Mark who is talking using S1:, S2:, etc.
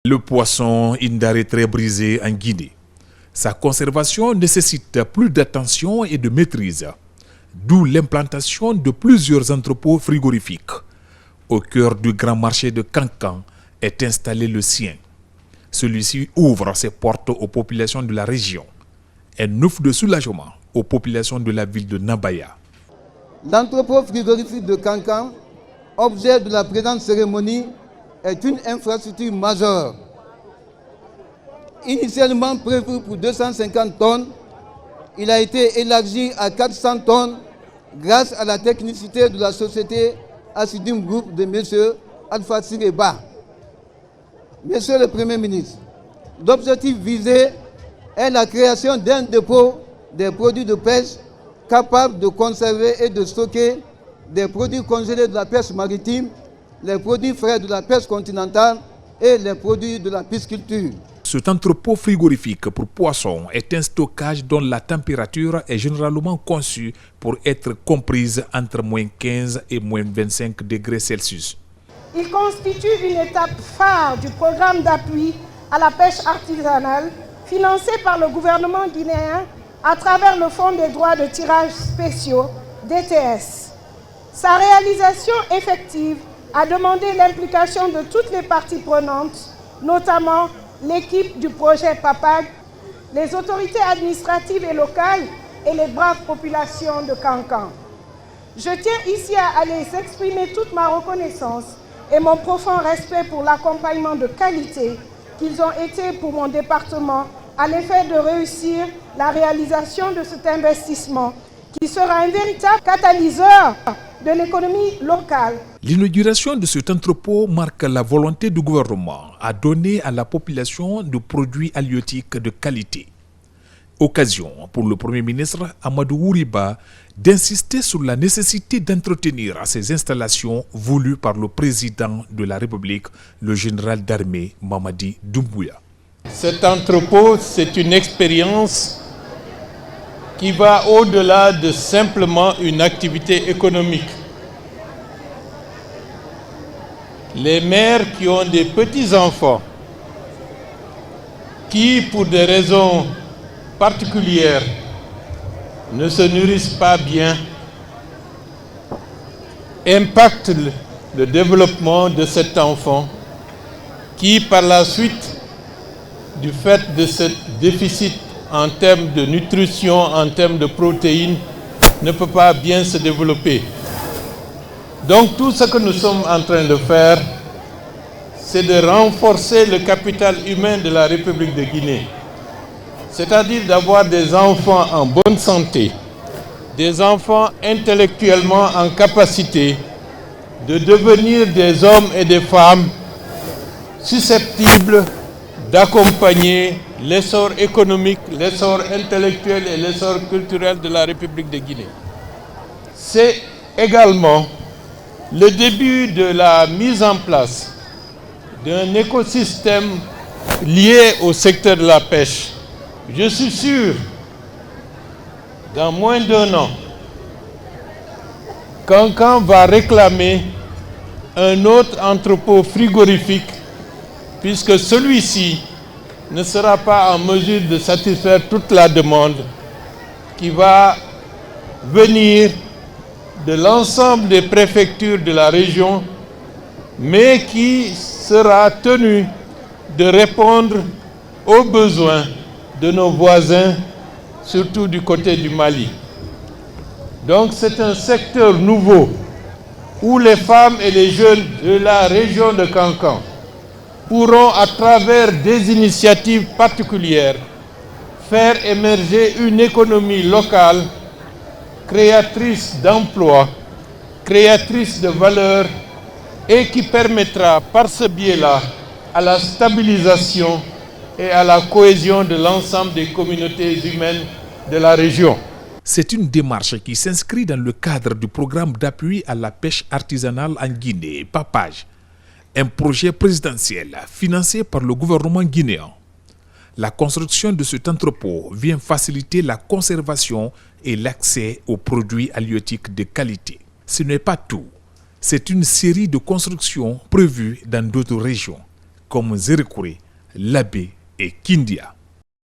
S1: Le poisson, une denrée très brisée en Guinée. Sa conservation nécessite plus d'attention et de maîtrise, d'où l'implantation de plusieurs entrepôts frigorifiques. Au cœur du grand marché de Kankan est installé le sien. Celui-ci ouvre ses portes aux populations de la région. Un ouf de soulagement aux populations de la ville de Nabaya.
S2: L'entrepôt frigorifique de Kankan, objet de la présente cérémonie, est une infrastructure majeure. Initialement prévu pour 250 tonnes, il a été élargi à 400 tonnes grâce à la technicité de la société Assidim Group de M. Alpha Sireba. Monsieur le Premier ministre, l'objectif visé est la création d'un dépôt des produits de pêche capable de conserver et de stocker des produits congelés de la pêche maritime, les produits frais de la pêche continentale et les produits de la pisciculture.
S1: Cet entrepôt frigorifique pour poissons est un stockage dont la température est généralement conçue pour être comprise entre moins 15 et moins 25 degrés Celsius.
S3: Il constitue une étape phare du programme d'appui à la pêche artisanale financé par le gouvernement guinéen à travers le Fonds des droits de tirage spéciaux, DTS. Sa réalisation effective a demandé l'implication de toutes les parties prenantes, notamment l'équipe du projet PAPAG, les autorités administratives et locales et les braves populations de Kankan. Je tiens ici à les exprimer toute ma reconnaissance et mon profond respect pour l'accompagnement de qualité qu'ils ont été pour mon département à l'effet de réussir la réalisation de cet investissement qui sera un véritable catalyseur de l'économie locale.
S1: L'inauguration de cet entrepôt marque la volonté du gouvernement à donner à la population de produits halieutiques de qualité. Occasion pour le Premier ministre Amadou Ouriba d'insister sur la nécessité d'entretenir ces installations voulues par le président de la République, le général d'armée Mamadi Doumbouya.
S4: Cet entrepôt, c'est une expérience qui va au-delà de simplement une activité économique. Les mères qui ont des petits-enfants, qui pour des raisons particulières ne se nourrissent pas bien, impactent le développement de cet enfant qui par la suite, du fait de ce déficit en termes de nutrition, en termes de protéines, ne peut pas bien se développer. Donc tout ce que nous sommes en train de faire, c'est de renforcer le capital humain de la République de Guinée. C'est-à-dire d'avoir des enfants en bonne santé, des enfants intellectuellement en capacité de devenir des hommes et des femmes susceptibles d'accompagner l'essor économique, l'essor intellectuel et l'essor culturel de la République de Guinée. C'est également le début de la mise en place d'un écosystème lié au secteur de la pêche. Je suis sûr, dans moins d'1 an, Kankan va réclamer un autre entrepôt frigorifique puisque celui-ci ne sera pas en mesure de satisfaire toute la demande qui va venir de l'ensemble des préfectures de la région, mais qui sera tenu de répondre aux besoins de nos voisins, surtout du côté du Mali. Donc c'est un secteur nouveau où les femmes et les jeunes de la région de Kankan pourront, à travers des initiatives particulières, faire émerger une économie locale créatrice d'emplois, créatrice de valeur et qui permettra par ce biais-là à la stabilisation et à la cohésion de l'ensemble des communautés humaines de la région.
S1: C'est une démarche qui s'inscrit dans le cadre du programme d'appui à la pêche artisanale en Guinée, PAPAG, un projet présidentiel financé par le gouvernement guinéen. La construction de cet entrepôt vient faciliter la conservation et l'accès aux produits halieutiques de qualité. Ce n'est pas tout. C'est une série de constructions prévues dans d'autres régions. comme Zérékouré, Labé et Kindia.